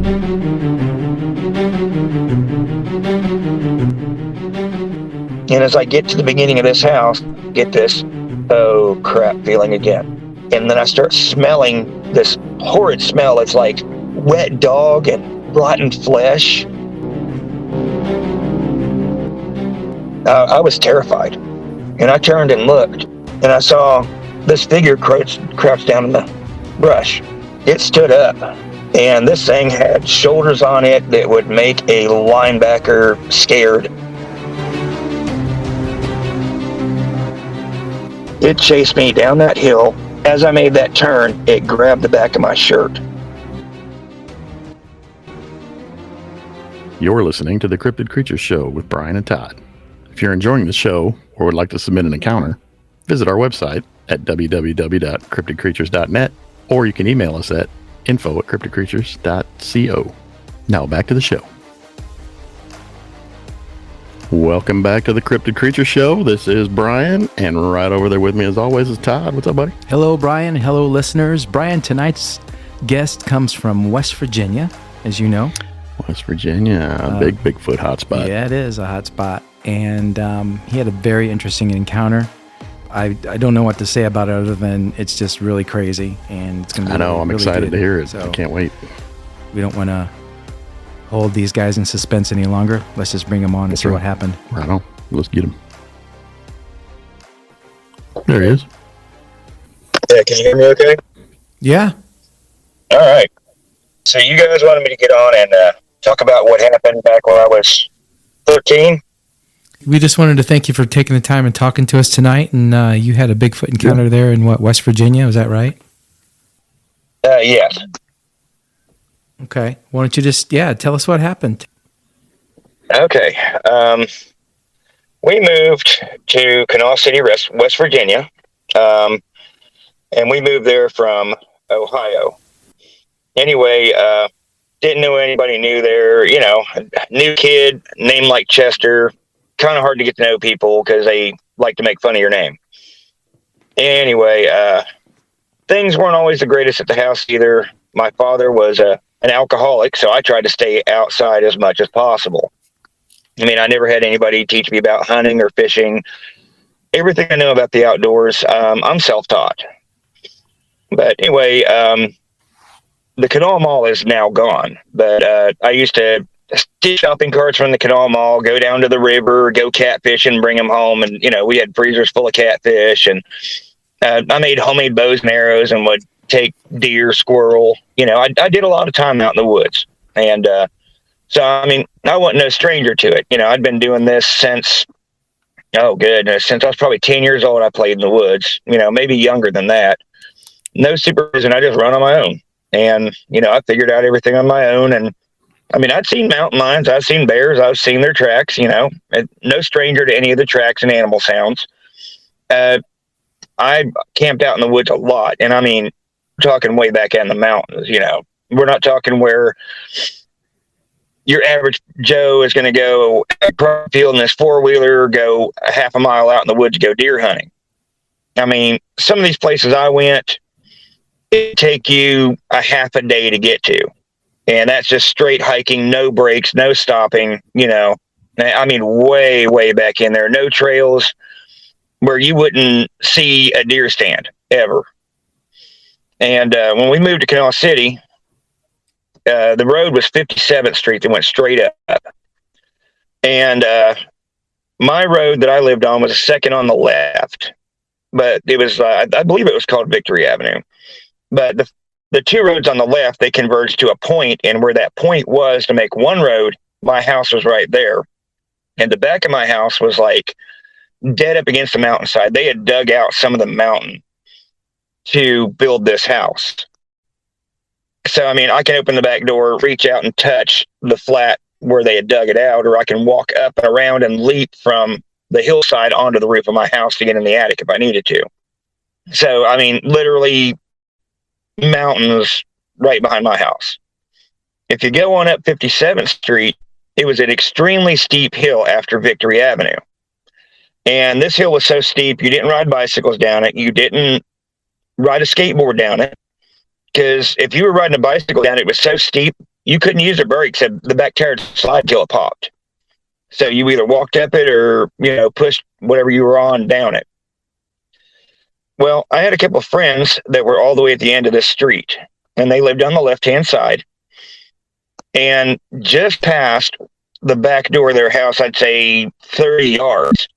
And as I get to the beginning of this house, get this, oh crap feeling again. And then I start smelling this horrid smell. It's like wet dog and rotten flesh. I was terrified. And I turned and looked, and I saw this figure crouched down in the brush. It stood up, and this thing had shoulders on it that would make a linebacker scared. It chased me down that hill. As I made that turn, it grabbed the back of my shirt. You're listening to the Cryptid Creatures Show with Brian and Todd. If you're enjoying the show or would like to submit an encounter, visit our website at www.cryptidcreatures.net, or you can email us at info@cryptidcreatures.co. Now back to the show. Welcome back to the Cryptid Creature Show. This is Brian, and right over there with me as always is Todd. What's up, buddy? Hello, Brian. Hello, listeners. Brian, tonight's guest comes from West Virginia, as you know. West Virginia, a big Bigfoot hotspot. Yeah, it is a hotspot. And he had a very interesting encounter. I don't know what to say about it other than it's just really crazy. And it's going to be I'm really excited good. to hear it. So I can't wait. We don't want to hold these guys in suspense any longer. Let's just bring them on and see what happened. Right on. Let's get him. There he is. Yeah, can you hear me okay? Yeah. All right. So you guys wanted me to get on and talk about what happened back when I was 13? We just wanted to thank you for taking the time and talking to us tonight. And you had a Bigfoot encounter there in West Virginia. Was that right? Yes. Okay. Why don't you just, tell us what happened. Okay. We moved to Canal City, West Virginia. And we moved there from Ohio. Anyway, didn't know anybody new there, new kid, name like Chester, kind of hard to get to know people because they like to make fun of your name. Anyway, things weren't always the greatest at the house either. My father was an alcoholic, so I tried to stay outside as much as possible. I mean, I never had anybody teach me about hunting or fishing. Everything I know about the outdoors, I'm self-taught. But anyway, the Canal Mall is now gone, but I used to steal shopping carts from the Canal Mall, go down to the river, go catfish and bring them home. And, we had freezers full of catfish, and I made homemade bows and arrows and would take deer, squirrel. I did a lot of time out in the woods. And so, I mean, I wasn't no stranger to it. I'd been doing this since I was probably 10 years old. I played in the woods, maybe younger than that. No supervision. I just run on my own. And, I figured out everything on my own. And I mean, I'd seen mountain lions, I've seen bears, I've seen their tracks, no stranger to any of the tracks and animal sounds. I camped out in the woods a lot. And I mean, we're talking way back in the mountains, we're not talking where your average Joe is going to go across the field in his four-wheeler, go a half a mile out in the woods to go deer hunting. I mean, some of these places I went, it take you a half a day to get to, and that's just straight hiking, no breaks, no stopping. I mean, way back in there, no trails where you wouldn't see a deer stand ever. And when we moved to Canal City, the road was 57th Street that went straight up, and my road that I lived on was a second on the left, but it was I believe it was called Victory Avenue. But the two roads on the left, they converged to a point, and where that point was to make one road, my house was right there. And the back of my house was like dead up against the mountainside. They had dug out some of the mountain to build this house. So, I mean, I can open the back door, reach out and touch the flat where they had dug it out, or I can walk up and around and leap from the hillside onto the roof of my house to get in the attic if I needed to. So, I mean, literally mountains right behind my house. If you go on up 57th Street, it was an extremely steep hill after Victory Avenue. And this hill was so steep, you didn't ride bicycles down it. You didn't ride a skateboard down it. Because if you were riding a bicycle down it, it was so steep, you couldn't use the brakes. The back tire would slide till it popped. So you either walked up it or, pushed whatever you were on down it. Well, I had a couple of friends that were all the way at the end of this street, and they lived on the left-hand side. And just past the back door of their house, I'd say 30 yards,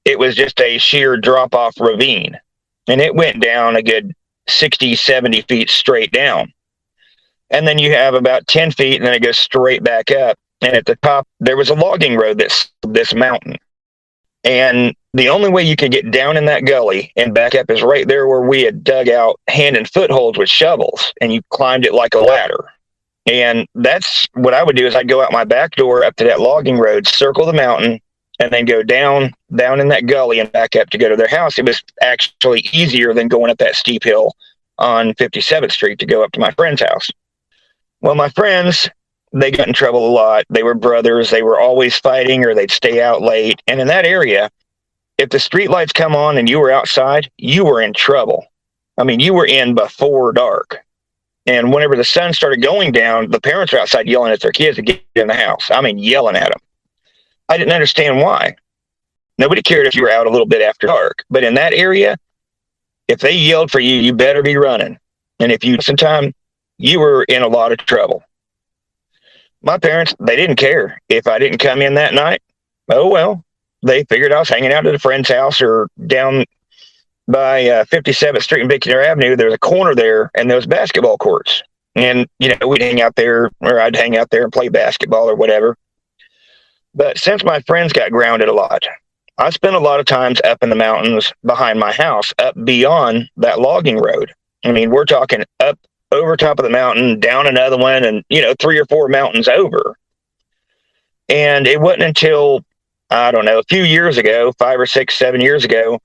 it was just a sheer drop-off ravine. And it went down a good 60, 70 feet straight down. And then you have about 10 feet, and then it goes straight back up. And at the top, there was a logging road that's this mountain. And the only way you could get down in that gully and back up is right there where we had dug out hand and footholds with shovels, and you climbed it like a ladder. And that's what I would do is I'd go out my back door up to that logging road, circle the mountain, and then go down in that gully and back up to go to their house. It was actually easier than going up that steep hill on 57th Street to go up to my friend's house. Well, my friends, they got in trouble a lot. They were brothers. They were always fighting, or they'd stay out late. And in that area, if the street lights come on and you were outside, you were in trouble. I mean, you were in before dark. And whenever the sun started going down, the parents were outside yelling at their kids to get in the house. I mean, yelling at them. I didn't understand why. Nobody cared if you were out a little bit after dark. But in that area, if they yelled for you, you better be running. And if you took some time, you were in a lot of trouble. My parents, they didn't care if I didn't come in that night. Oh, well, they figured I was hanging out at a friend's house or down by 57th Street and Beekner Avenue. There's a corner there, and those basketball courts. And, we'd hang out there, or I'd hang out there and play basketball or whatever. But since my friends got grounded a lot, I spent a lot of times up in the mountains behind my house, up beyond that logging road. I mean, we're talking up over top of the mountain, down another one, and, 3 or 4 mountains over. And it wasn't until, I don't know, a few years ago, 5 or 6, 7 years ago,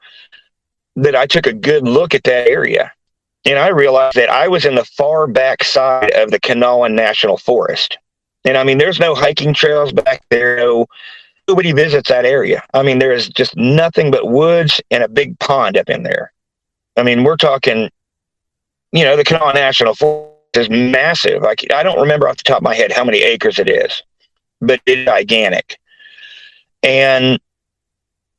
that I took a good look at that area. And I realized that I was in the far back side of the Kanawha National Forest. And I mean, there's no hiking trails back there. Nobody visits that area. I mean, there is just nothing but woods and a big pond up in there. I mean, we're talking, the Kanawha National Forest is massive. I don't remember off the top of my head how many acres it is, but it's gigantic. And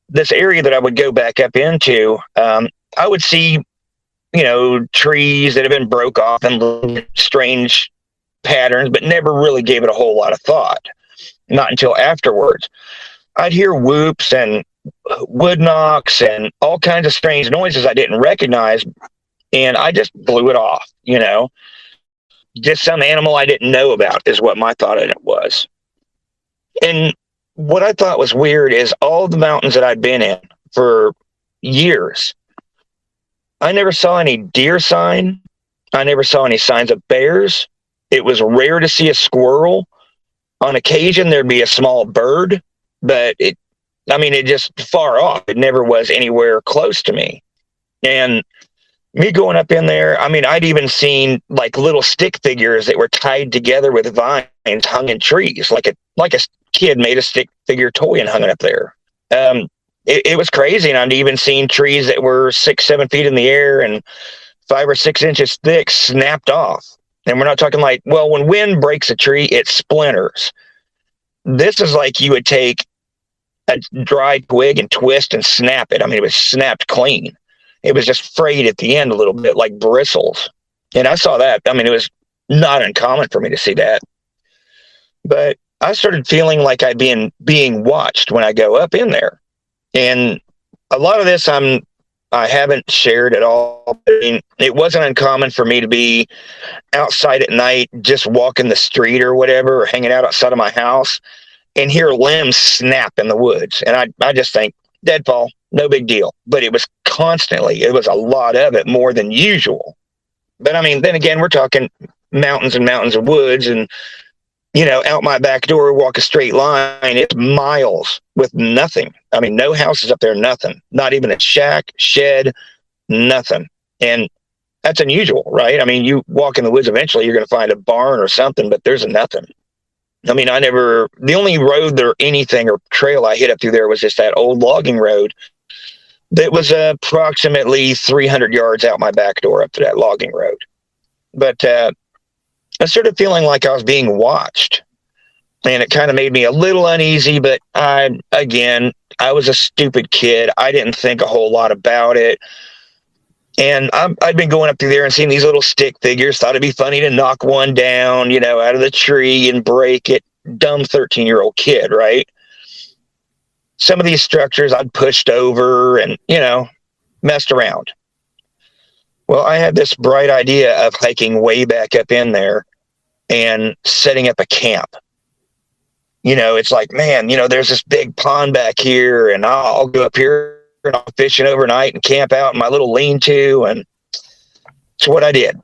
this area that I would go back up into, I would see, trees that have been broke off and little strange patterns, but never really gave it a whole lot of thought. Not until afterwards. I'd hear whoops and wood knocks and all kinds of strange noises I didn't recognize, and I just blew it off, Just some animal I didn't know about is what my thought of it was. And what I thought was weird is all the mountains that I'd been in for years, I never saw any deer sign. I never saw any signs of bears. It was rare to see a squirrel. On occasion, there'd be a small bird, but it just far off. It never was anywhere close to me. And me going up in there, I'd even seen like little stick figures that were tied together with vines hung in trees, like a kid made a stick figure toy and hung it up there. It was crazy. And I'd even seen trees that were 6, 7 feet in the air and 5 or 6 inches thick snapped off. And we're not talking like, well, when wind breaks a tree, it splinters. This is like you would take a dry twig and twist and snap it. It was snapped clean. It was just frayed at the end a little bit, like bristles. And I saw that. It was not uncommon for me to see that. But I started feeling like I'd been being watched when I go up in there. And a lot of this I haven't shared at all. It wasn't uncommon for me to be outside at night, just walking the street or whatever, or hanging out outside of my house and hear limbs snap in the woods. And I just think, deadfall, no big deal. But it was constantly, it was a lot of it, more than usual. But then again, we're talking mountains and mountains of woods, and out my back door, walk a straight line, it's miles with nothing. No houses up there, nothing. Not even a shack, shed, nothing. And that's unusual, right? You walk in the woods, eventually you're going to find a barn or something, but there's nothing. The only road or anything or trail I hit up through there was just that old logging road that was approximately 300 yards out my back door up to that logging road. But I started feeling like I was being watched. And it kind of made me a little uneasy, but I was a stupid kid. I didn't think a whole lot about it. And I'd been going up through there and seeing these little stick figures. Thought it'd be funny to knock one down, out of the tree and break it. Dumb 13-year-old kid, right? Some of these structures I'd pushed over and, messed around. Well, I had this bright idea of hiking way back up in there and setting up a camp. It's like, man, there's this big pond back here, and I'll go up here and I'll fish it overnight and camp out in my little lean-to. And so what I did,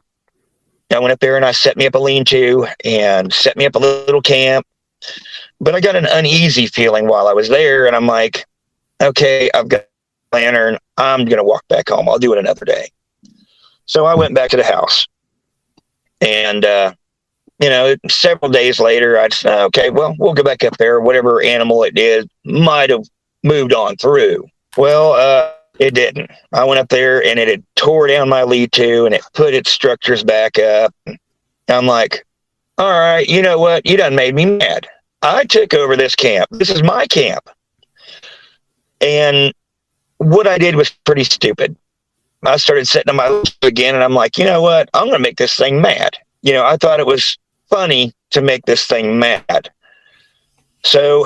I went up there and I set me up a lean-to and set me up a little camp. But I got an uneasy feeling while I was there, and I'm like, okay, I've got a lantern. I'm going to walk back home. I'll do it another day. So I went back to the house, and several days later, I'd say, okay, well, we'll go back up there. Whatever animal it is might have moved on through. Well, it didn't. I went up there and it had tore down my lead-to and it put its structures back up. I'm like, all right, you know what? You done made me mad. I took over this camp. This is my camp. And what I did was pretty stupid. I started setting on my list again, and I'm like, you know what? I'm going to make this thing mad. I thought it was funny to make this thing mad. So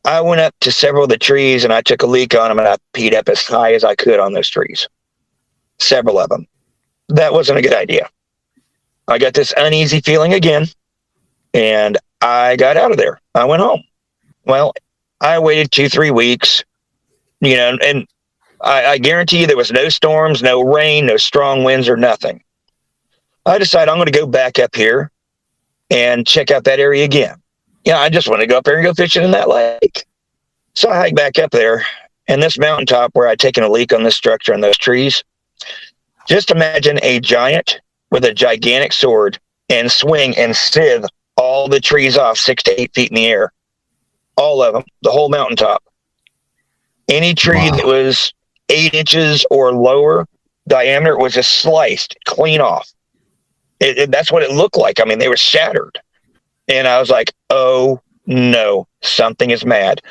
I went up to several of the trees and I took a leak on them, and I peed up as high as I could on those trees. Several of them. That wasn't a good idea. I got this uneasy feeling again, and I got out of there. I went home. Well, I waited 2-3 weeks, and I guarantee you there was no storms, no rain, no strong winds or nothing. I decided I'm going to go back up here and check out that area again. I just want to go up there and go fishing in that lake. So I hike back up there, and this mountaintop where I'd taken a leak on this structure and those trees, just imagine a giant with a gigantic sword and swing and sieve all the trees off 6 to 8 feet in the air. All of them, the whole mountaintop. Any tree that was 8 inches or lower diameter was just sliced clean off. That's what it looked like. I mean, they were shattered. And I was like, oh, no, something is mad.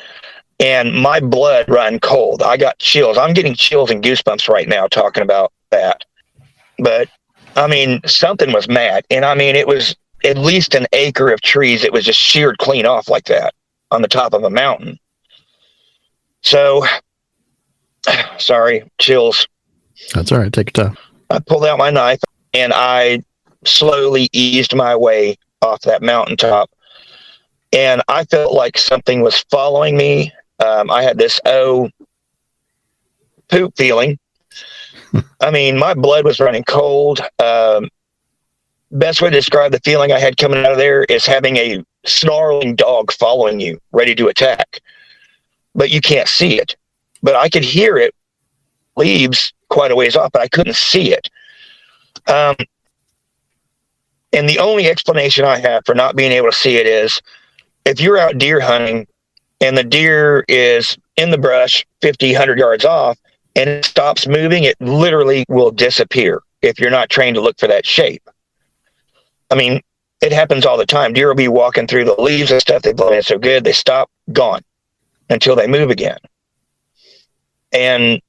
And my blood ran cold. I got chills. I'm getting chills and goosebumps right now talking about that. But, I mean, something was mad. And, I mean, it was at least an acre of trees. It was just sheared clean off like that on the top of a mountain. So, sorry, chills. That's all right. Take your time. I pulled out my knife and I slowly eased my way off that mountaintop, and I felt like something was following me. I had this poop feeling. I mean, my blood was running cold. Best way to describe the feeling I had coming out of there is having a snarling dog following you, ready to attack, but you can't see it. But I could hear it, leaves quite a ways off, but I couldn't see it. And the only explanation I have for not being able to see it is if you're out deer hunting and the deer is in the brush 50, 100 yards off and it stops moving, it literally will disappear if you're not trained to look for that shape. I mean, it happens all the time. Deer will be walking through the leaves and stuff. They blow in so good, they stop, gone until they move again. And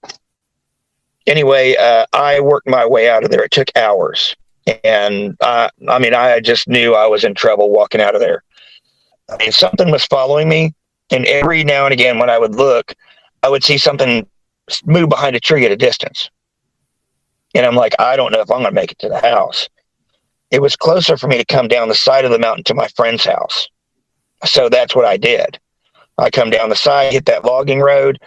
anyway, I worked my way out of there. It took hours. And I just knew I was in trouble walking out of there. I mean, something was following me, and every now and again when I would look, I would see something move behind a tree at a distance. And I'm like, I don't know if I'm going to make it to the house. It was closer for me to come down the side of the mountain to my friend's house. So that's what I did. I come down the side, hit that logging road,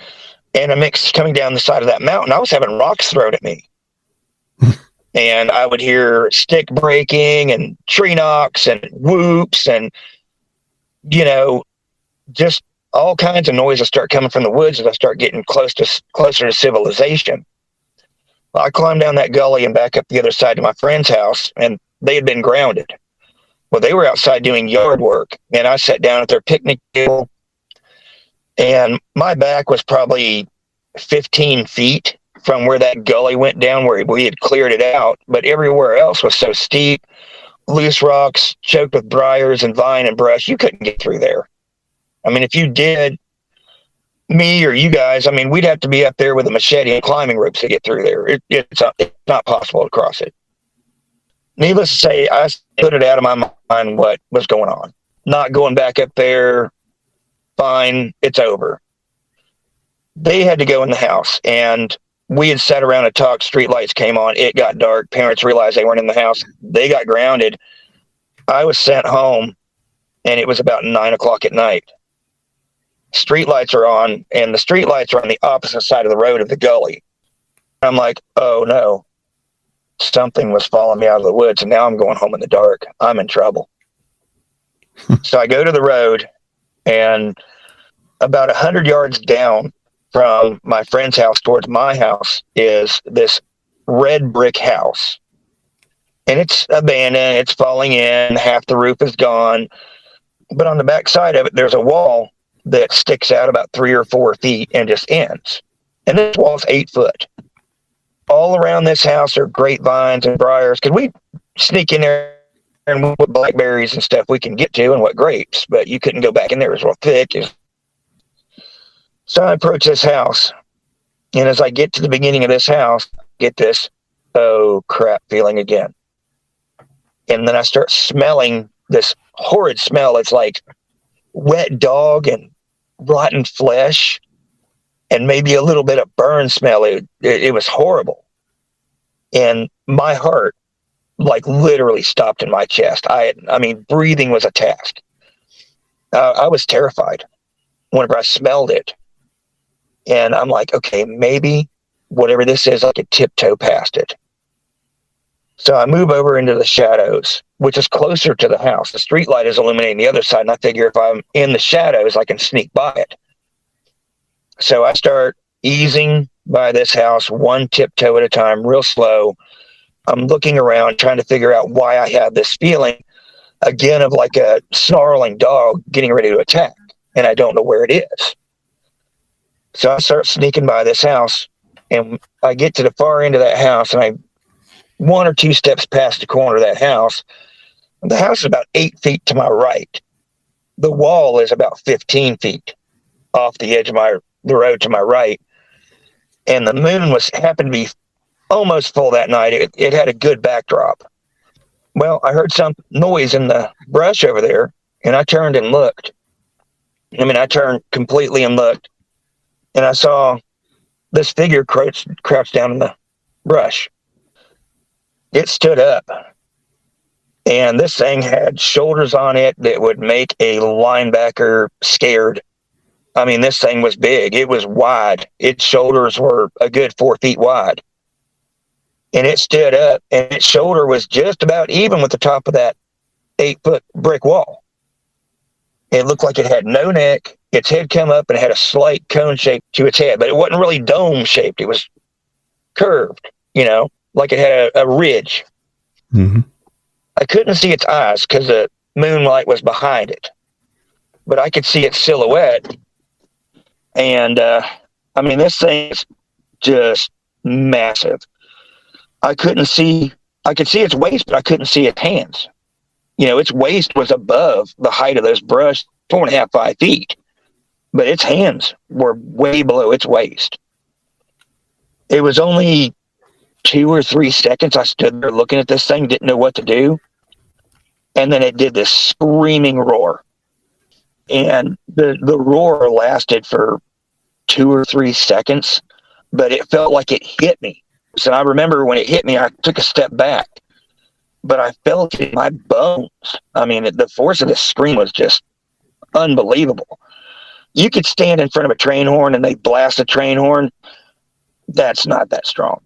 and I'm coming down the side of that mountain. I was having rocks thrown at me. And I would hear stick breaking and tree knocks and whoops and, just all kinds of noises start coming from the woods as I start getting closer to civilization. Well, I climbed down that gully and back up the other side to my friend's house, and they had been grounded. Well, they were outside doing yard work, and I sat down at their picnic table, and my back was probably 15 feet from where that gully went down, where we had cleared it out, but everywhere else was so steep. loose rocks choked with briars and vine and brush. You couldn't get through there. I mean, if you did, me or you guys, I mean, we'd have to be up there with a machete and climbing ropes to get through there. It's not possible to cross it. Needless to say, I put it out of my mind what was going on. Not going back up there. Fine, it's over. They had to go in the house, and we had sat around and talked. Street lights came on. It got dark. Parents realized they weren't in the house. They got grounded. I was sent home, and it was about 9 o'clock at night. Street lights are on, and the street lights are on the opposite side of the road of the gully. I'm like, oh no, something was following me out of the woods, and now I'm going home in the dark. I'm in trouble. So I go to the road, and about 100 yards down from my friend's house towards my house is this red brick house. And it's abandoned, it's falling in, half the roof is gone. But on the back side of it, there's a wall that sticks out about 3 or 4 feet and just ends. And this wall is 8 foot. All around this house are grapevines and briars, because we sneak in there and what blackberries and stuff we can get to and what grapes, but you couldn't go back in there. It was real thick. So I approach this house, and as I get to the beginning of this house, get this, oh crap feeling again. And then I start smelling this horrid smell. It's like wet dog and rotten flesh and maybe a little bit of burn smell. It was horrible. And my heart like literally stopped in my chest. I mean, breathing was a task. I was terrified whenever I smelled it. And I'm like, okay, maybe whatever this is, I could tiptoe past it. So I move over into the shadows, which is closer to the house. The street light is illuminating the other side, and I figure if I'm in the shadows, I can sneak by it. So I start easing by this house, one tiptoe at a time, real slow. I'm looking around, trying to figure out why I have this feeling, again, of like a snarling dog getting ready to attack, and I don't know where it is. So I start sneaking by this house, and I get to the far end of that house, and I 1 or 2 steps past the corner of that house. The house is about 8 feet to my right. The wall is about 15 feet off the edge of the road to my right. And the moon happened to be almost full that night. It had a good backdrop. Well, I heard some noise in the brush over there, and I turned and looked. I turned completely and looked. And I saw this figure crouched down in the brush. It stood up. And this thing had shoulders on it that would make a linebacker scared. I mean, this thing was big. It was wide. Its shoulders were a good 4 feet wide. And it stood up, and its shoulder was just about even with the top of that 8-foot brick wall. It looked like it had no neck. Its head come up and had a slight cone shape to its head, but it wasn't really dome shaped. It was curved, like it had a ridge. Mm-hmm. I couldn't see its eyes because the moonlight was behind it, but I could see its silhouette. And this thing is just massive. I could see its waist, but I couldn't see its hands. Its waist was above the height of those brush, 4.5, 5 feet, but its hands were way below its waist. It was only 2 or 3 seconds I stood there looking at this thing, didn't know what to do. And then it did this screaming roar. And the roar lasted for 2 or 3 seconds, but it felt like it hit me. So I remember when it hit me, I took a step back, but I felt it in my bones. The force of the scream was just unbelievable. You could stand in front of a train horn and they blast a train horn. That's not that strong.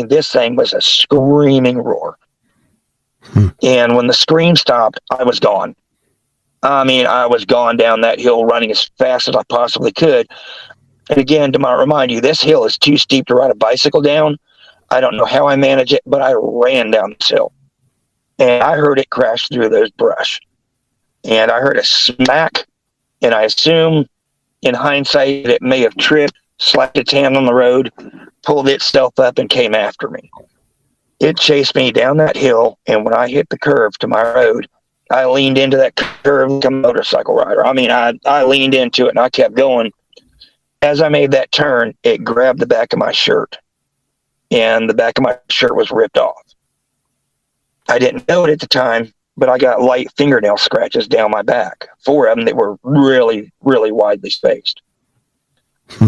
This thing was a screaming roar. And when the scream stopped, I was gone. I was gone down that hill running as fast as I possibly could. And again, to remind you, this hill is too steep to ride a bicycle down. I don't know how I managed it, but I ran down this hill. And I heard it crash through those brush. And I heard a smack, and I assume, in hindsight, it may have tripped, slapped its hand on the road, pulled itself up, and came after me. It chased me down that hill, and when I hit the curve to my road, I leaned into that curve like a motorcycle rider. I mean, I leaned into it, and I kept going. As I made that turn, it grabbed the back of my shirt, and the back of my shirt was ripped off. I didn't know it at the time, but I got light fingernail scratches down my back, 4 of them that were really, really widely spaced.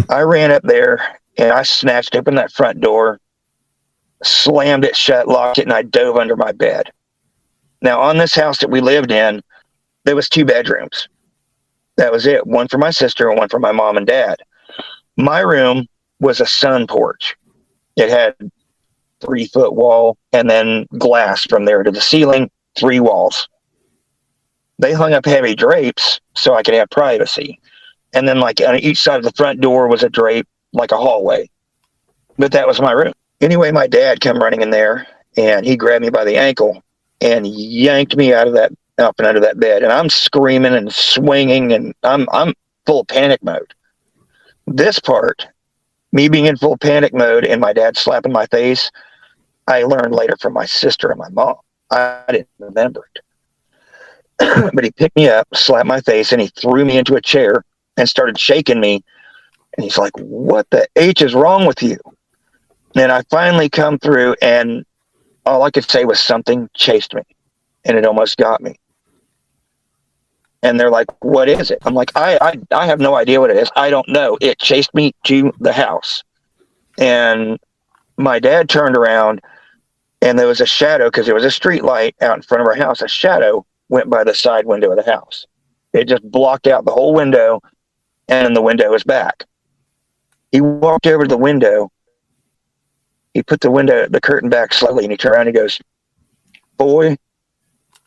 I ran up there, and I snatched open that front door, slammed it shut, locked it, and I dove under my bed. Now, on this house that we lived in, there was 2 bedrooms. That was it. One for my sister and one for my mom and dad. My room was a sun porch. It had 3-foot wall and then glass from there to the ceiling, 3 walls. They hung up heavy drapes so I could have privacy. And then like on each side of the front door was a drape, like a hallway. But that was my room. Anyway, my dad come running in there, and he grabbed me by the ankle and yanked me out and under that bed. And I'm screaming and swinging, and I'm full panic mode. This part, me being in full panic mode and my dad slapping my face, I learned later from my sister and my mom. I didn't remember it. But he picked me up, slapped my face, and he threw me into a chair and started shaking me. And he's like, "What the H is wrong with you?" And I finally come through, and all I could say was something chased me, and it almost got me. And they're like, "What is it?" I'm like, I have no idea what it is. I don't know. It chased me to the house. And my dad turned around, and there was a shadow, because there was a street light out in front of our house. A shadow went by the side window of the house. It just blocked out the whole window, and the window was back. He walked over to the window. He put the curtain back slowly, and he turned around and he goes, "Boy,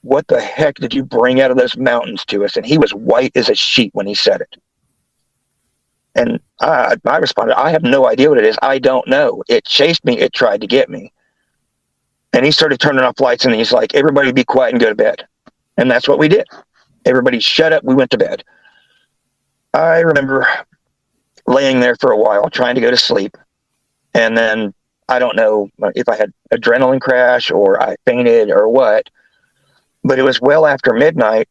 what the heck did you bring out of those mountains to us?" And he was white as a sheet when he said it. And I responded, "I have no idea what it is. I don't know. It chased me. It tried to get me." And he started turning off lights, and he's like, "Everybody be quiet and go to bed." And that's what we did. Everybody shut up. We went to bed. I remember laying there for a while trying to go to sleep. And then I don't know if I had adrenaline crash or I fainted or what, but it was well after midnight.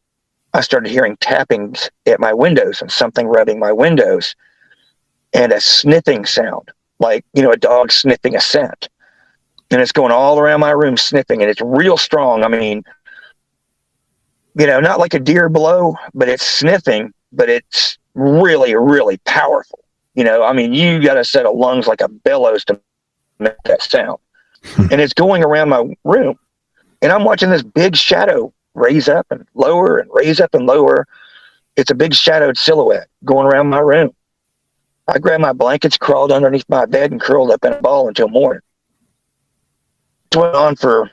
I started hearing tappings at my windows and something rubbing my windows and a sniffing sound, like, a dog sniffing a scent. And it's going all around my room sniffing, and it's real strong. I mean, not like a deer blow, but it's sniffing, but it's really, really powerful. I mean, you got a set of lungs like a bellows to make that sound. And it's going around my room, and I'm watching this big shadow raise up and lower and raise up and lower. It's a big shadowed silhouette going around my room. I grabbed my blankets, crawled underneath my bed, and curled up in a ball until morning. It went on for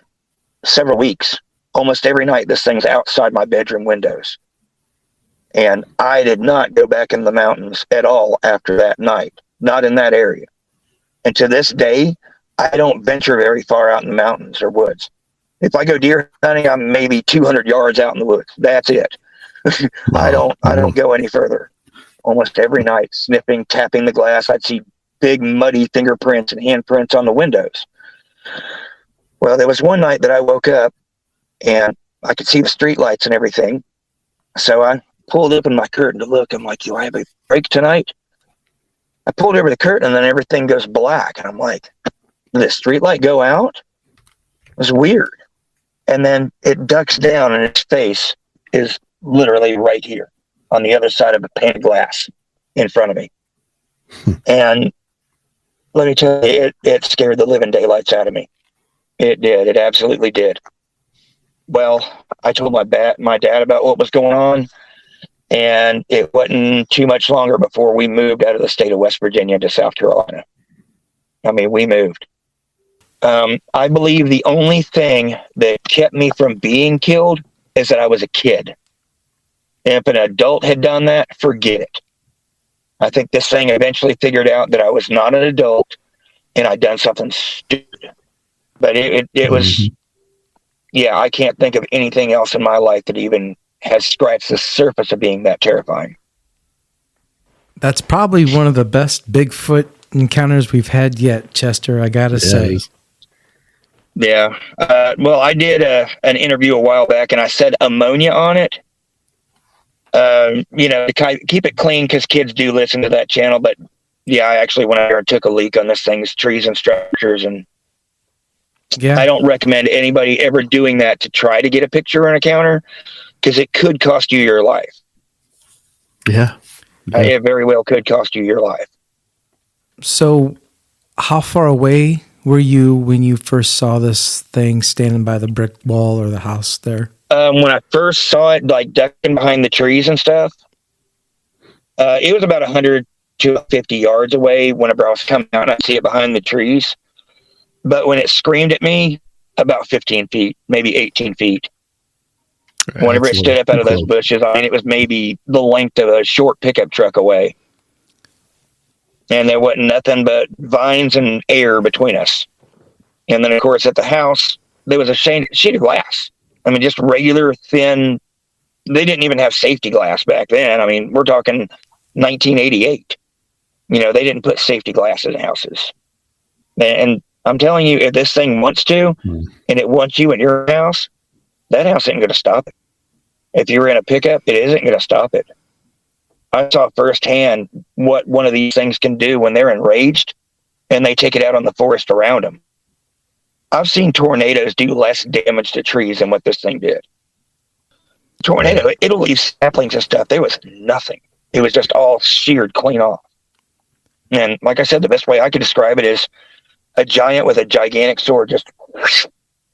several weeks. Almost every night, this thing's outside my bedroom windows. And I did not go back in the mountains at all after that night, not in that area. And to this day, I don't venture very far out in the mountains or woods. If I go deer hunting, I'm maybe 200 yards out in the woods. That's it. Wow. I don't go any further. Almost every night, sniffing, tapping the glass, I'd see big muddy fingerprints and handprints on the windows. Well, there was one night that I woke up and I could see the street lights and everything. So I pulled open my curtain to look. I'm like, "Do I have a break tonight?" I pulled over the curtain, and then everything goes black. And I'm like, "Did the street light go out?" It was weird. And then it ducks down, and its face is literally right here on the other side of a pane of glass in front of me. And let me tell you, it scared the living daylights out of me. It did. It absolutely did. Well, I told my dad about what was going on, and it wasn't too much longer before we moved out of the state of West Virginia to South Carolina. I mean, we moved. I believe the only thing that kept me from being killed is that I was a kid. If an adult had done that, forget it. I think this thing eventually figured out that I was not an adult and I'd done something stupid. But it was, I can't think of anything else in my life that even has scratched the surface of being that terrifying. That's probably one of the best Bigfoot encounters we've had yet, Chester, I gotta say. Yeah. Well, I did an interview a while back, and I said ammonia on it. To keep it clean, because kids do listen to that channel. But yeah, I actually went out there and took a leak on this thing's trees and structures, and Yeah. I don't recommend anybody ever doing that to try to get a picture or an encounter, because it could cost you your life. Yeah. It very well could cost you your life. So, how far away were you when you first saw this thing standing by the brick wall or the house there? When I first saw it, like ducking behind the trees and stuff, it was about 100 to 50 yards away whenever I was coming out and I see it behind the trees. But when it screamed at me, about 15 feet, maybe 18 feet. Whenever it stood up out of those bushes, I mean, it was maybe the length of a short pickup truck away. And there wasn't nothing but vines and air between us. And then, of course, at the house, there was a sheet of glass. I mean, just regular, thin. They didn't even have safety glass back then. I mean, we're talking 1988. They didn't put safety glass in houses. And I'm telling you, if this thing wants to, and it wants you in your house, that house isn't going to stop it. If you're in a pickup, it isn't going to stop it. I saw firsthand what one of these things can do when they're enraged and they take it out on the forest around them. I've seen tornadoes do less damage to trees than what this thing did. Tornado, it'll leave saplings and stuff. There was nothing. It was just all sheared clean off. And like I said, the best way I could describe it is a giant with a gigantic sword just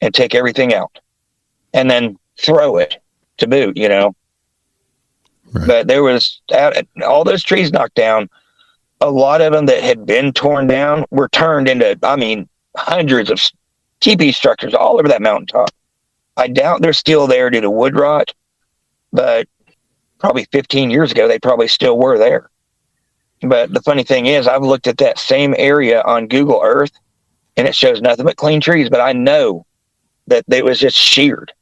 and take everything out and then throw it to boot, Right. But there was all those trees knocked down. A lot of them that had been torn down were turned into, hundreds of teepee structures all over that mountaintop. I doubt they're still there due to wood rot, but probably 15 years ago, they probably still were there. But the funny thing is, I've looked at that same area on Google Earth, and it shows nothing but clean trees, but I know that it was just sheared.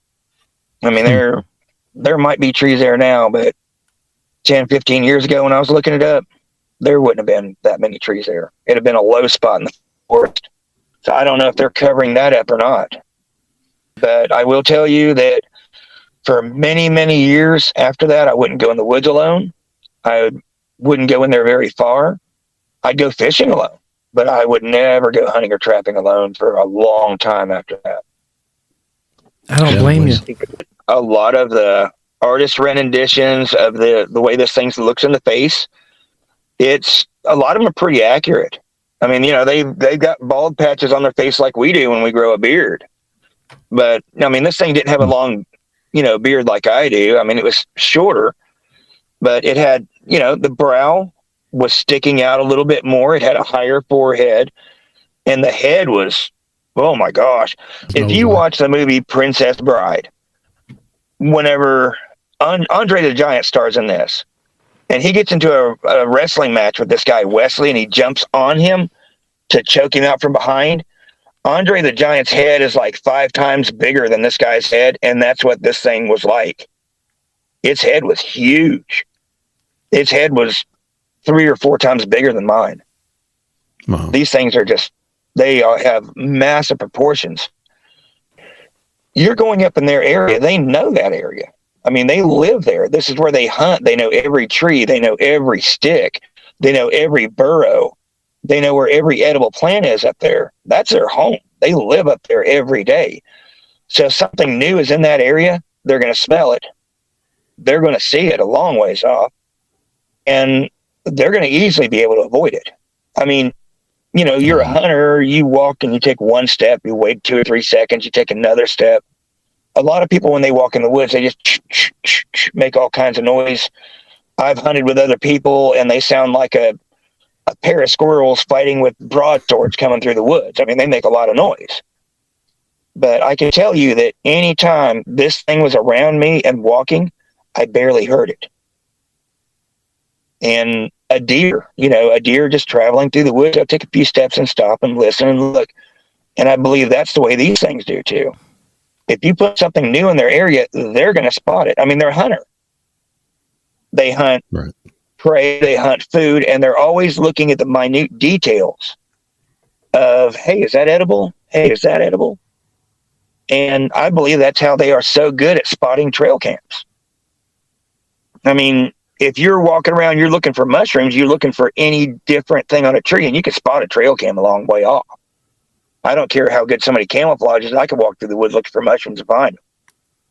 I mean, there might be trees there now, but 10, 15 years ago when I was looking it up, there wouldn't have been that many trees there. It'd have been a low spot in the forest. So I don't know if they're covering that up or not. But I will tell you that for many, many years after that, I wouldn't go in the woods alone. I wouldn't go in there very far. I'd go fishing alone, but I would never go hunting or trapping alone for a long time after that. I don't blame you. A lot of the artist renditions of the way this thing looks in the face, a lot of them are pretty accurate. I mean, they've got bald patches on their face like we do when we grow a beard. But, this thing didn't have a long, beard like I do. I mean, it was shorter, but it had, the brow was sticking out a little bit more. It had a higher forehead, and the head was, oh my gosh. If you watch the movie Princess Bride, whenever Andre the Giant stars in this, and he gets into a wrestling match with this guy, Wesley, and he jumps on him to choke him out from behind. Andre the Giant's head is like 5 times bigger than this guy's head, and that's what this thing was like. Its head was huge. Its head was 3 or 4 times bigger than mine. Wow. These things are they have massive proportions. You're going up in their area. They know that area. I mean, they live there. This is where they hunt. They know every tree. They know every stick. They know every burrow. They know where every edible plant is up there. That's their home. They live up there every day. So if something new is in that area, they're going to smell it. They're going to see it a long ways off. And they're going to easily be able to avoid it. I mean, you're a hunter. You walk and you take one step. You wait 2 or 3 seconds. You take another step. A lot of people, when they walk in the woods, they just make all kinds of noise. I've hunted with other people, and they sound like a pair of squirrels fighting with broadswords coming through the woods. I mean, they make a lot of noise. But I can tell you that anytime this thing was around me and walking, I barely heard it. And a deer just traveling through the woods, I'll take a few steps and stop and listen and look. And I believe that's the way these things do too. If you put something new in their area, they're going to spot it. I mean, they're a hunter. They hunt prey, they hunt food, and they're always looking at the minute details of, hey, is that edible? Hey, is that edible? And I believe that's how they are so good at spotting trail cams. I mean, if you're walking around, you're looking for mushrooms, you're looking for any different thing on a tree, and you can spot a trail cam a long way off. I don't care how good somebody camouflages. I can walk through the woods looking for mushrooms and find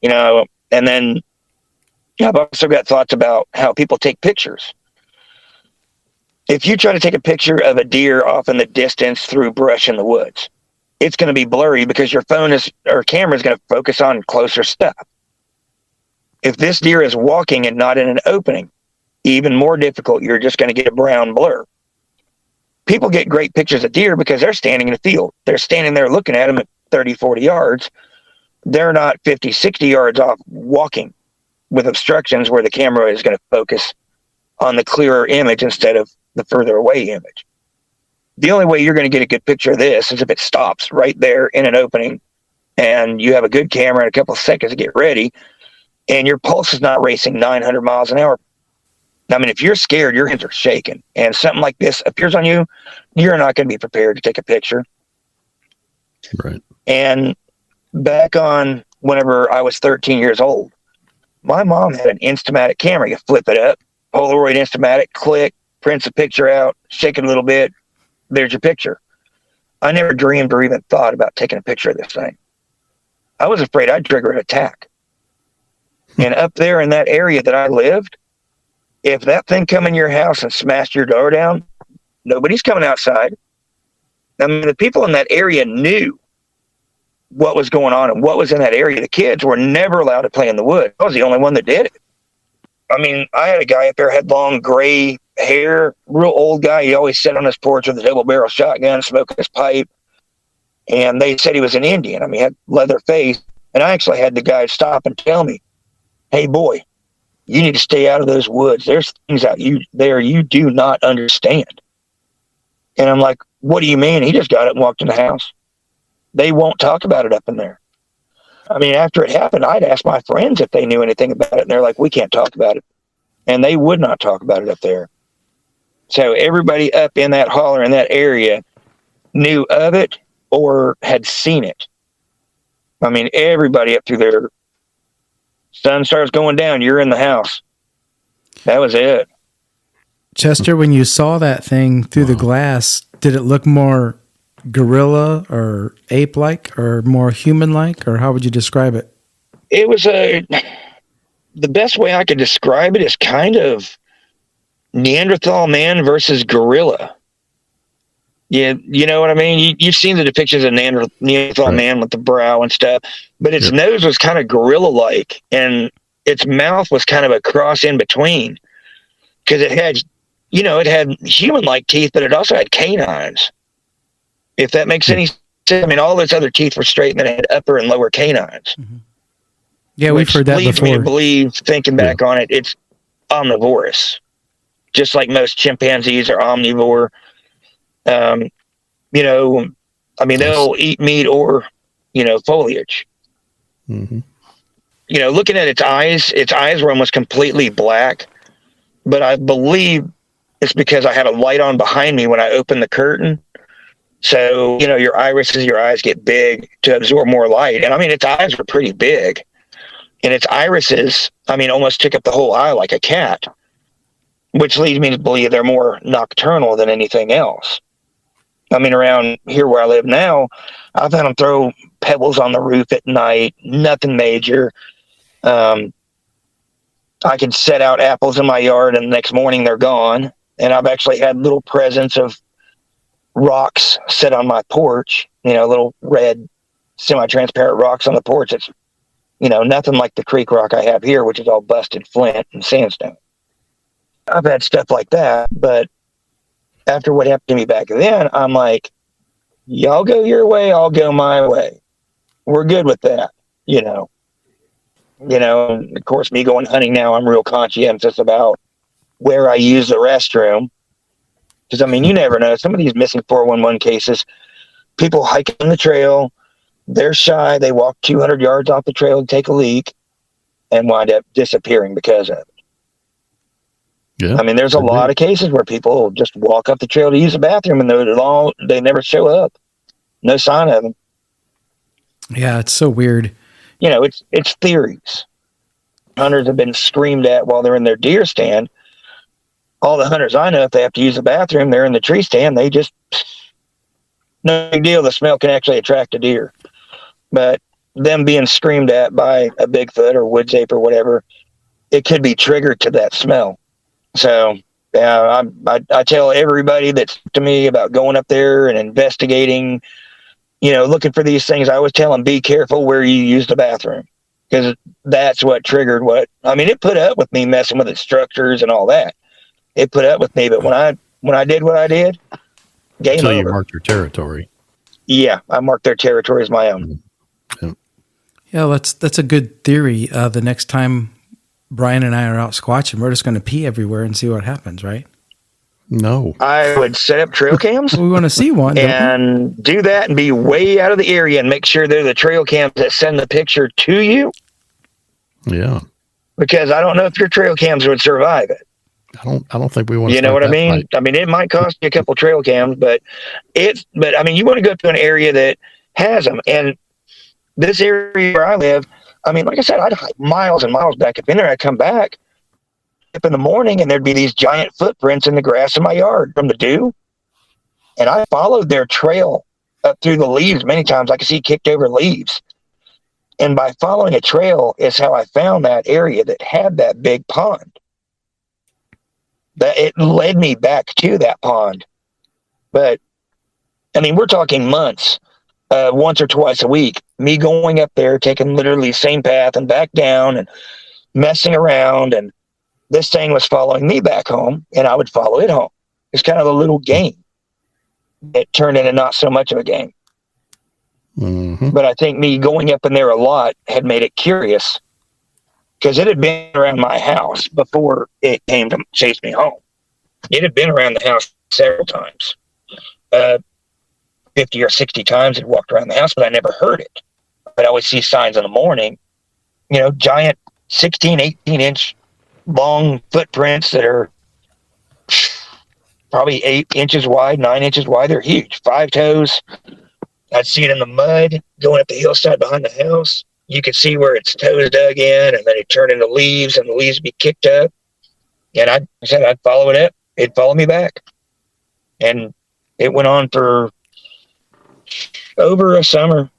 them. And then I've also got thoughts about how people take pictures. If you try to take a picture of a deer off in the distance through brush in the woods, it's going to be blurry because your phone or camera is going to focus on closer stuff. If this deer is walking and not in an opening, even more difficult. You're just going to get a brown blur. People get great pictures of deer because they're standing in the field. They're standing there looking at them at 30, 40 yards. They're not 50, 60 yards off walking with obstructions where the camera is going to focus on the clearer image instead of the further away image. The only way you're going to get a good picture of this is if it stops right there in an opening and you have a good camera and a couple of seconds to get ready and your pulse is not racing 900 miles an hour. I mean, if you're scared, your hands are shaking and something like this appears on you, you're not going to be prepared to take a picture. Right. And back on whenever I was 13 years old, my mom had an Instamatic camera. You flip it up, Polaroid Instamatic, click, prints a picture out, shake it a little bit. There's your picture. I never dreamed or even thought about taking a picture of this thing. I was afraid I'd trigger an attack. And up there in that area that I lived, if that thing come in your house and smashed your door down, nobody's coming outside. I mean, the people in that area knew what was going on and what was in that area. The kids were never allowed to play in the woods. I was the only one that did it. I mean, I had a guy up there, had long gray hair, real old guy. He always sat on his porch with a double barrel shotgun, smoking his pipe. And they said he was an Indian. I mean, he had leather face. And I actually had the guy stop and tell me, hey, boy, you need to stay out of those woods. There's things out there you do not understand. And I'm like, what do you mean? He just got up and walked in the house. They won't talk about it up in there. I mean, after it happened, I'd ask my friends if they knew anything about it. And they're like, we can't talk about it. And they would not talk about it up there. So everybody up in that holler in that area knew of it or had seen it. I mean, everybody up through there, sun starts going down, you're in the house. That was it. Chester, when you saw that thing through the glass, did it look more gorilla or ape-like or more human-like, or how would you describe it? It was the best way I could describe it is kind of Neanderthal man versus gorilla. Yeah, you know what I mean? You've seen the depictions of Neanderthal right. man with the brow and stuff, but its nose was kind of gorilla-like, and its mouth was kind of a cross in between because it had human-like teeth, but it also had canines. If that makes any sense. I mean, all its other teeth were straight, and then it had upper and lower canines. Mm-hmm. Yeah, we've heard that leads before. me to believe, thinking back on it, it's omnivorous, just like most chimpanzees are omnivore. I mean, they'll eat meat or, foliage. Mm-hmm. Looking at its eyes were almost completely black, but I believe it's because I had a light on behind me when I opened the curtain. So, your eyes get big to absorb more light. And I mean, its eyes were pretty big, and its irises, almost took up the whole eye like a cat, which leads me to believe they're more nocturnal than anything else. I mean, around here where I live now, I've had them throw pebbles on the roof at night, nothing major. I can set out apples in my yard and the next morning they're gone. And I've actually had little presents of rocks set on my porch, little red semi-transparent rocks on the porch. It's, nothing like the creek rock I have here, which is all busted flint and sandstone. I've had stuff like that, but after what happened to me back then, I'm like, y'all go your way, I'll go my way. We're good with that, and of course, me going hunting now, I'm real conscientious about where I use the restroom. Because, you never know. Some of these missing 411 cases, people hiking the trail, they're shy, they walk 200 yards off the trail to take a leak and wind up disappearing because of it. Yeah, there's a lot of cases where people just walk up the trail to use the bathroom and they never show up. No sign of them. Yeah, it's so weird. You know, it's theories. Hunters have been screamed at while they're in their deer stand. All the hunters I know, if they have to use the bathroom, they're in the tree stand. They just, no big deal. The smell can actually attract a deer. But them being screamed at by a Bigfoot or woods ape or whatever, it could be triggered to that smell. So, yeah, I tell everybody that's to me about going up there and investigating, looking for these things. I always tell them, be careful where you use the bathroom, because that's what triggered it put up with me messing with its structures and all that. It put up with me, but when I did what I did, game so over. You marked your territory. Yeah, I marked their territory as my own. Yeah, that's a good theory. The next time Brian and I are out squatching, we're just going to pee everywhere and see what happens, right? No. I would set up trail cams. We want to see one, and do that and be way out of the area and make sure they're the trail cams that send the picture to you. Yeah. Because I don't know if your trail cams would survive it. I don't think we want to. You know what I mean? I mean, it might cost you a couple trail cams, but you want to go to an area that has them. And this area where I live, like I said, I'd hike miles and miles back up in there. I'd come back up in the morning and there'd be these giant footprints in the grass in my yard from the dew. And I followed their trail up through the leaves many times. I could see kicked over leaves. And by following a trail is how I found that area that had that big pond. That it led me back to that pond. But, we're talking months, once or twice a week, me going up there, taking literally the same path and back down and messing around. And this thing was following me back home, and I would follow it home. It's kind of a little game. It turned into not so much of a game. Mm-hmm. But I think me going up in there a lot had made it curious, because it had been around my house before it came to chase me home. It had been around the house several times. 50 or 60 times it walked around the house, but I never heard it. I'd always see signs in the morning, giant 16, 18-inch long footprints that are probably 8 inches wide, 9 inches wide. They're huge, 5 toes. I'd see it in the mud going up the hillside behind the house. You could see where its toes dug in, and then it turned into leaves, and the leaves would be kicked up. And I'd follow it up. It'd follow me back. And it went on for over a summer,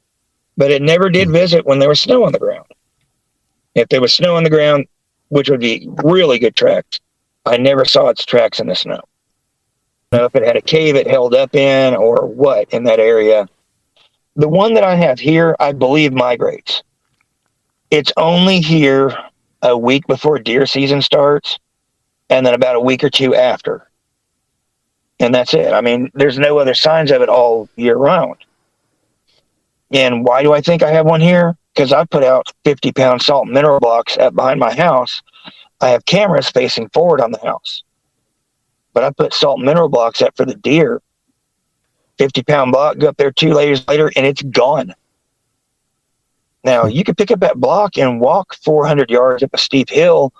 but it never did visit when there was snow on the ground. If there was snow on the ground, which would be really good tracks, I never saw its tracks in the snow. I don't know if it had a cave it held up in or what in that area. The one that I have here, I believe, migrates. It's only here a week before deer season starts, and then about a week or two after. And that's it. There's no other signs of it all year round. And why do I think I have one here? Because I put out 50-pound salt and mineral blocks up behind my house. I have cameras facing forward on the house. But I put salt and mineral blocks up for the deer. 50-pound block, go up there 2 days later, and it's gone. Now, you could pick up that block and walk 400 yards up a steep hill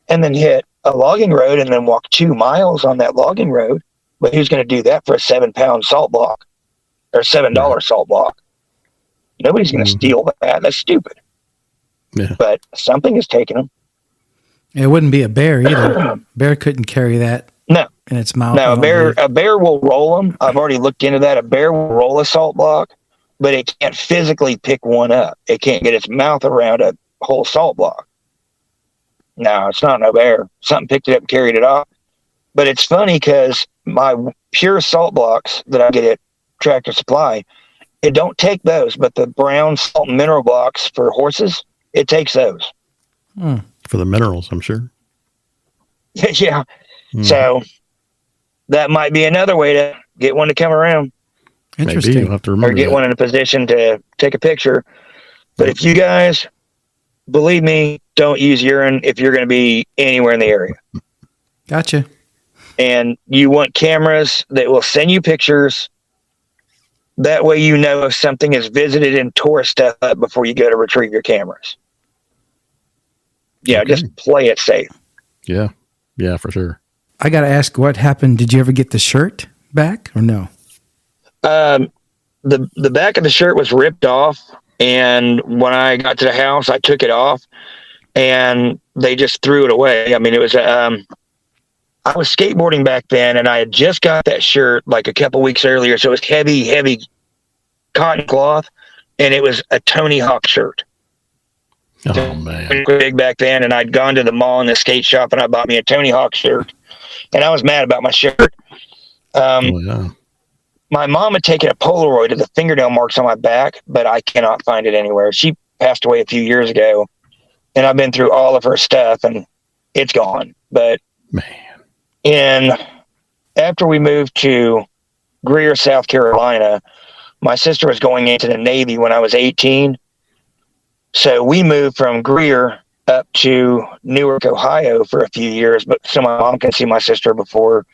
and then hit a logging road and then walk 2 miles on that logging road. But who's going to do that for a 7-pound salt block or $7 salt block? Nobody's going to steal that. That's stupid. Yeah. But something is taking them. It wouldn't be a bear either. Bear couldn't carry that in its mouth. No, a bear will roll them. I've already looked into that. A bear will roll a salt block, but it can't physically pick one up. It can't get its mouth around a whole salt block. No, it's not no bear. Something picked it up and carried it off. But it's funny because my pure salt blocks that I get at Tractor Supply, it don't take those, but the brown salt and mineral blocks for horses, it takes those. For the minerals, I'm sure. Yeah. So that might be another way to get one to come around. Interesting. Maybe you'll have to remember or get one in a position to take a picture. But if you guys, believe me, don't use urine if you're going to be anywhere in the area. Gotcha. And you want cameras that will send you pictures. That way you know if something is visited and tore stuff up before you go to retrieve your cameras. Yeah, just play it safe. Yeah. Yeah, for sure. I got to ask, what happened? Did you ever get the shirt back or no? The back of the shirt was ripped off And when I got to the house, I took it off, and they just threw it away. I mean, it was I was skateboarding back then, and I had just got that shirt like a couple weeks earlier, so it was heavy cotton cloth, and it was a Tony Hawk shirt. Oh man, Big back then, and I'd gone to the mall in the skate shop, and I bought me a Tony Hawk shirt, and I was mad about my shirt. yeah. My mom had taken a Polaroid of the fingernail marks on my back, but I cannot find it anywhere. She passed away a few years ago, and I've been through all of her stuff, and it's gone. But Man, after we moved to Greer, South Carolina, my sister was going into the Navy when I was 18. So we moved from Greer up to Newark, Ohio for a few years, but so my mom can see my sister before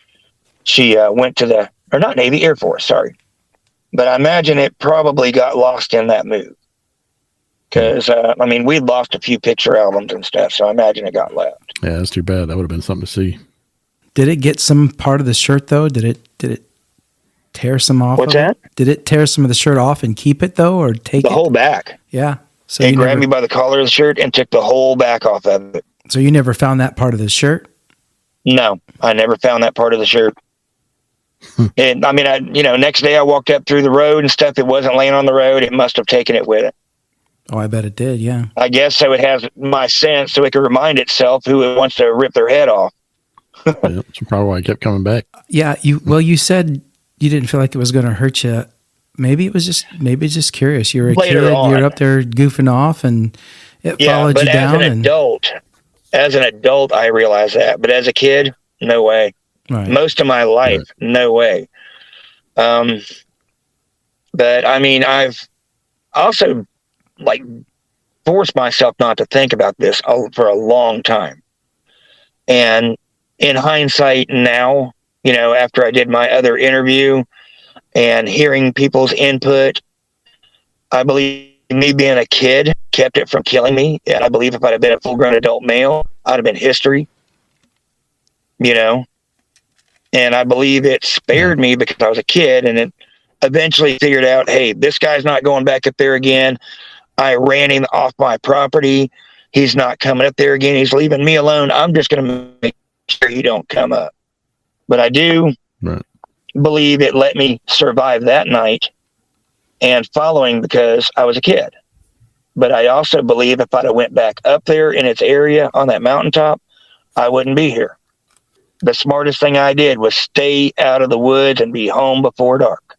she went to the, or not Navy, Air Force, sorry. But I imagine it probably got lost in that move. Because, I mean, we'd lost a few picture albums and stuff, so I imagine it got left. yeah, that's too bad. That would have been something to see. Did it get some part of the shirt though? Did it tear some off? What's of that? It? Did it tear some of the shirt off and keep it though, or take The it? whole back. Yeah. So They you grabbed never, me by the collar of the shirt and took the whole back off of it. so you never found that part of the shirt? No, I never found that part of the shirt. And I mean, next day I walked up through the road and stuff. It wasn't laying on the road. It must have taken it with it. Oh, I bet it did. Yeah. I guess so. It has my scent, so it can remind itself who it wants to rip their head off. Yeah, that's probably why I kept coming back. Yeah. You said you didn't feel like it was going to hurt you. Maybe it's just curious. You're a Later kid. on. You're up there goofing off, and it followed but you down. as an adult, I realize that. But as a kid, no way. Right. Most of my life, no way. But I mean, I've also forced myself not to think about this for a long time. And in hindsight now, after I did my other interview and hearing people's input, I believe me being a kid kept it from killing me. And I believe if I'd have been a full-grown adult male, I'd have been history, And I believe it spared me because I was a kid, and it eventually figured out, hey, this guy's not going back up there again. I ran him off my property. He's not coming up there again. He's leaving me alone. I'm just going to make sure he don't come up. But I do believe it let me survive that night and following because I was a kid. But I also believe if I'd have went back up there in its area on that mountaintop, I wouldn't be here. The smartest thing I did was stay out of the woods and be home before dark.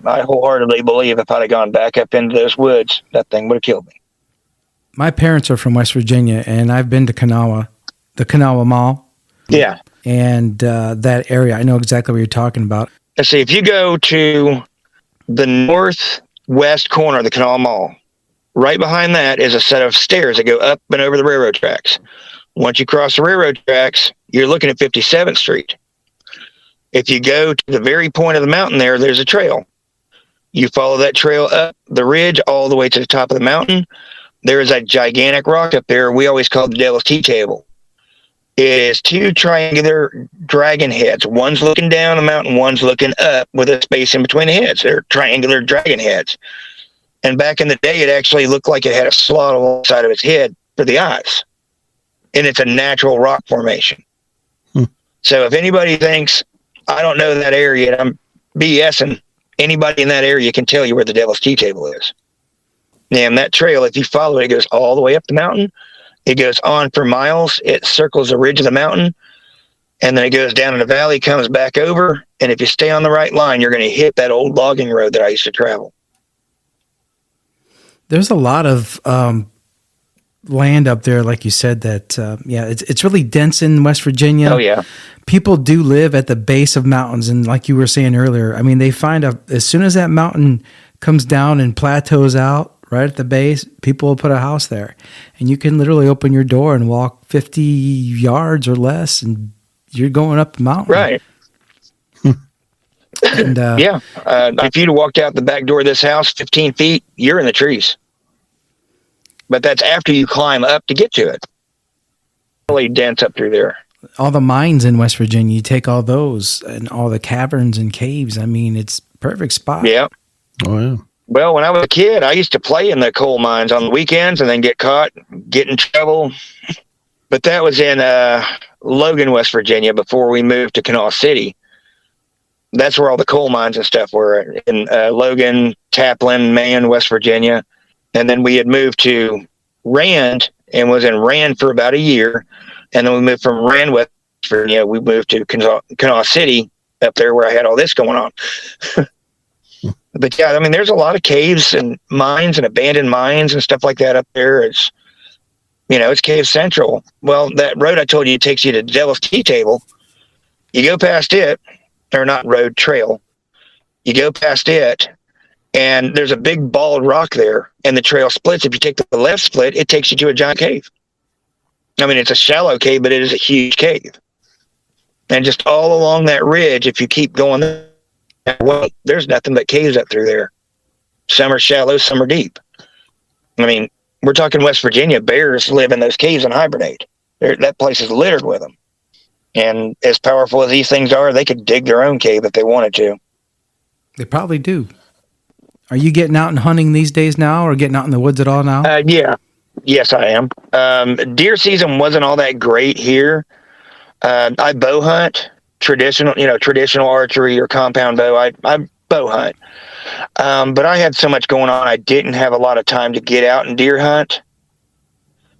I wholeheartedly believe if I'd have gone back up into those woods, that thing would have killed me. My parents are from West Virginia, and I've been to the Kanawha Mall. Yeah. And that area, I know exactly what you're talking about. Let's see, if you go to the northwest corner of the Kanawha Mall, right behind that is a set of stairs that go up and over the railroad tracks. Once you cross the railroad tracks, you're looking at 57th Street. If you go to the very point of the mountain there's a trail. You follow that trail up the ridge all the way to the top of the mountain. There is a gigantic rock up there we always call the Devil's Tea Table. It is two triangular dragon heads. One's looking down the mountain, one's looking up with a space in between the heads. They're triangular dragon heads. And back in the day, it actually looked like it had a slot on the side of its head for the eyes. And it's a natural rock formation. So if anybody thinks, I don't know that area, and I'm BSing, anybody in that area can tell you where the Devil's Tea Table is. And that trail, if you follow it, it goes all the way up the mountain. It goes on for miles. It circles the ridge of the mountain. And then it goes down in the valley, comes back over. And if you stay on the right line, you're going to hit that old logging road that I used to travel. There's a lot of land up there, like you said, that, it's really dense in West Virginia. Oh, yeah. People do live at the base of mountains. And like you were saying earlier, I mean, they find as soon as that mountain comes down and plateaus out right at the base, people will put a house there. And you can literally open your door and walk 50 yards or less, and you're going up the mountain. Right. And, if you'd have walked out the back door of this house 15 feet, you're in the trees. But that's after you climb up to get to it. Really dense up through there. all the mines in West Virginia, you take all those and all the caverns and caves. I mean, it's a perfect spot. Yeah. Oh, yeah. Well, when I was a kid, I used to play in the coal mines on the weekends and then get caught, get in trouble. But that was in Logan, West Virginia, before we moved to Kanawha City. That's where all the coal mines and stuff were, in Logan, Taplin, Maine, West Virginia. And then we had moved to Rand and was in Rand for about a year. And then we moved from Rand, West Virginia, we moved to Kanawha City up there where I had all this going on. But yeah, I mean, there's a lot of caves and mines and abandoned mines and stuff like that up there. It's, it's Cave Central. Well, that road I told you takes you to Devil's Tea Table. You go past it, or not road, trail. You go past it, and there's a big bald rock there, and the trail splits. If you take the left split, it takes you to a giant cave. I mean, it's a shallow cave, but it is a huge cave. And just all along that ridge, if you keep going that way, there's nothing but caves up through there. Some are shallow, some are deep. I mean, we're talking West Virginia. Bears live in those caves and hibernate. That place is littered with them. And as powerful as these things are, they could dig their own cave if they wanted to. They probably do. Are you getting out and hunting these days now, or getting out in the woods at all now? Yeah. Yes, I am. Deer season wasn't all that great here. I bow hunt, traditional archery or compound bow. I bow hunt. But I had so much going on, I didn't have a lot of time to get out and deer hunt.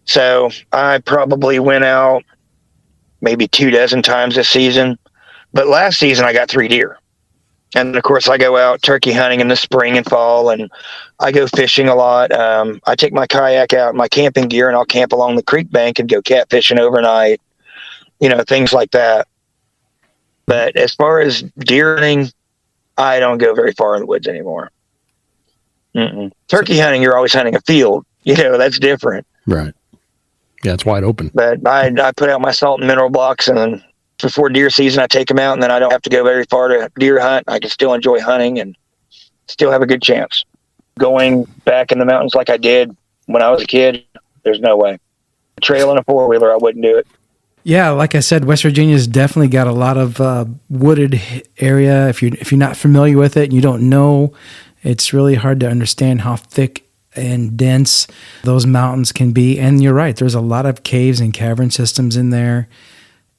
So I probably went out maybe 24 times this season. But last season I got 3 deer. And of course I go out turkey hunting in the spring and fall, and I go fishing a lot. I take my kayak out, my camping gear, and I'll camp along the creek bank and go catfishing overnight, things like that. But as far as deer hunting, I don't go very far in the woods anymore. Turkey hunting, you're always hunting a field. That's different. Right. Yeah, it's wide open. But I put out my salt and mineral blocks, and then before deer season, I take them out, and then I don't have to go very far to deer hunt. I can still enjoy hunting and still have a good chance. Going back in the mountains like I did when I was a kid, there's no way. Trail in a 4-wheeler, I wouldn't do it. Yeah, like I said, West Virginia's definitely got a lot of wooded area. If you're not familiar with it and you don't know, it's really hard to understand how thick and dense those mountains can be. And you're right, there's a lot of caves and cavern systems in there.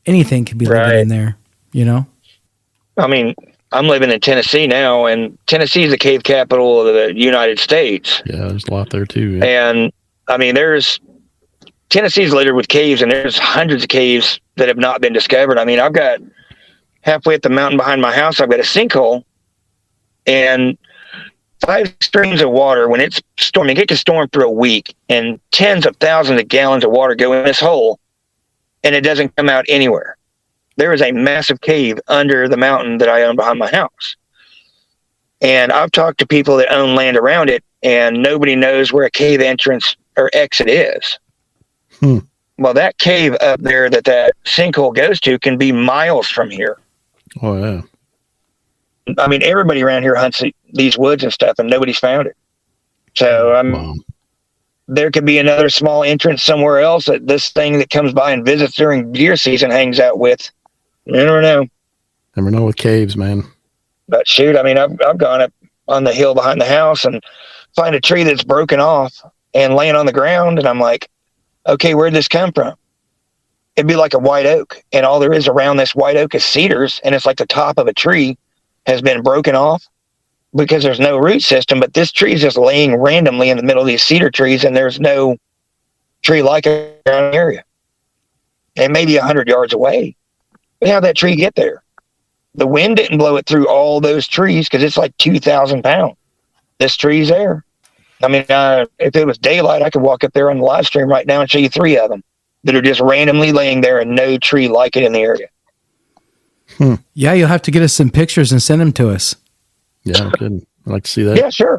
Anything could be living in there, I mean, I'm living in Tennessee now, and Tennessee is the cave capital of the United States. Yeah, there's a lot there too. Yeah. And I mean, Tennessee's littered with caves, and there's hundreds of caves that have not been discovered. I mean, I've got halfway up the mountain behind my house, I've got a sinkhole, and 5 streams of water. When it's storming, it can storm for a week, and tens of thousands of gallons of water go in this hole, and it doesn't come out anywhere. There is a massive cave under the mountain that I own behind my house. And I've talked to people that own land around it, and nobody knows where a cave entrance or exit is. Well, that cave up there that sinkhole goes to can be miles from here. Oh, yeah. I mean, everybody around here hunts these woods and stuff, and nobody's found it. So there could be another small entrance somewhere else that this thing that comes by and visits during deer season hangs out with. I don't know. Never know with caves, man. But shoot, I mean, I've gone up on the hill behind the house and find a tree that's broken off and laying on the ground, and I'm like, okay, where'd this come from? It'd be like a white oak, and all there is around this white oak is cedars, and it's like the top of a tree has been broken off because there's no root system, but this tree is just laying randomly in the middle of these cedar trees, and there's no tree like it around the area. And maybe 100 yards away. But how'd that tree get there? The wind didn't blow it through all those trees because it's like 2,000 pounds. This tree's there. I mean, if it was daylight, I could walk up there on the live stream right now and show you 3 of them that are just randomly laying there and no tree like it in the area. Yeah, you'll have to get us some pictures and send them to us. Yeah, good. I'd like to see that. Yeah, sure.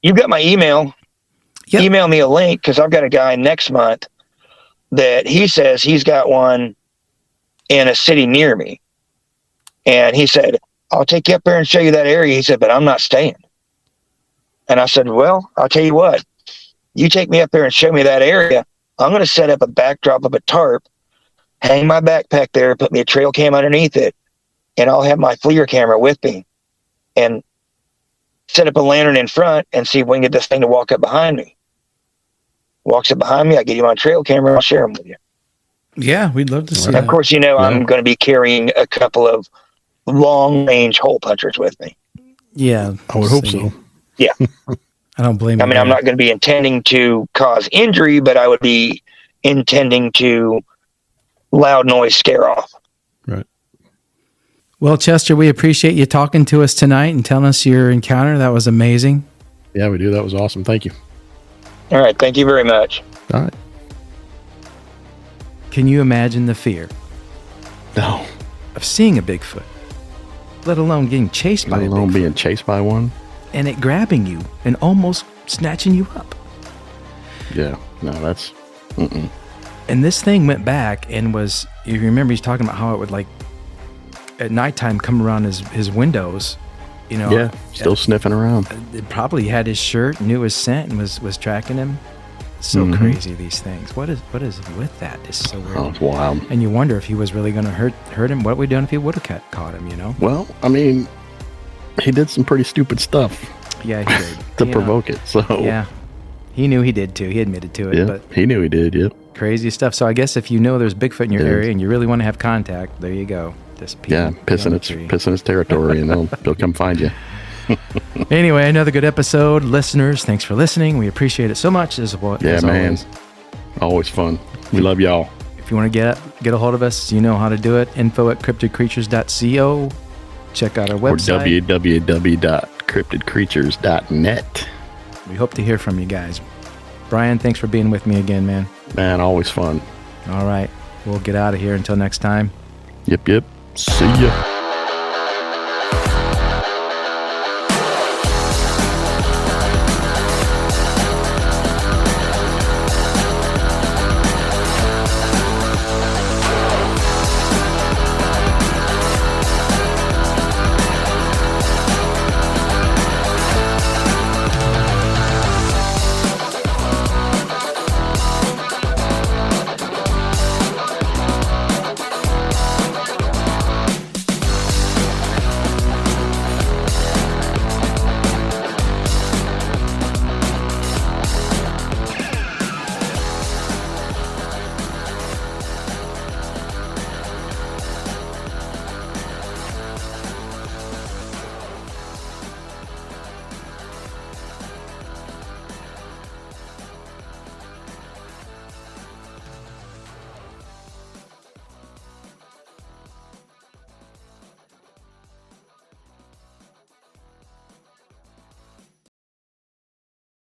You've got my email. Yep. Email me a link because I've got a guy next month that he says he's got one in a city near me. And he said, I'll take you up there and show you that area. He said, but I'm not staying. And I said, well, I'll tell you what. You take me up there and show me that area. I'm going to set up a backdrop of a tarp, hang my backpack there, put me a trail cam underneath it, and I'll have my FLIR camera with me. And set up a lantern in front and see if we can get this thing to walk up behind me. Walks up behind me, I get him on trail camera, I'll share them with you. Yeah, we'd love to see And that. of course, I'm going to be carrying a couple of long-range hole punchers with me. Yeah. I would hope so. Yeah. I don't blame you. I mean, I'm not going to be intending to cause injury, but I would be intending to loud noise scare off. Right. Well, Chester, we appreciate you talking to us tonight and telling us your encounter. That was amazing. Yeah, we do. That was awesome. Thank you. All right. Thank you very much. All right. Can you imagine the fear No. of seeing a Bigfoot, let alone getting chased by Let a alone Bigfoot, being chased by one? and it grabbing you and almost snatching you up? Yeah. No, that's... Mm-mm. And this thing went back and was, you remember he's talking about how it would, like, at nighttime come around his windows, Yeah, still sniffing around. It probably had his shirt, knew his scent, and was tracking him. So crazy, these things. What is with that? It's so weird. Oh, it's wild. And you wonder if he was really going to hurt him. What would we done if he would have caught him, Well, I mean, he did some pretty stupid stuff Yeah, he did. to provoke it. So Yeah. He knew he did too. He admitted to it. yeah, But he knew he did. Yep. crazy stuff. So I guess if you know there's Bigfoot in your area and you really want to have contact, there you go. Just Pissing its territory, and they'll come find you. Anyway, another good episode. Listeners, thanks for listening. We appreciate it so much. As Yeah, man. always. Always fun. We love y'all. If you want to get a hold of us, you know how to do it. info@cryptidcreatures.co. Check out our Or website. www.cryptidcreatures.net. We hope to hear from you guys. Brian, thanks for being with me again, man. Man, always fun. All right. We'll get out of here until next time. Yep. See ya.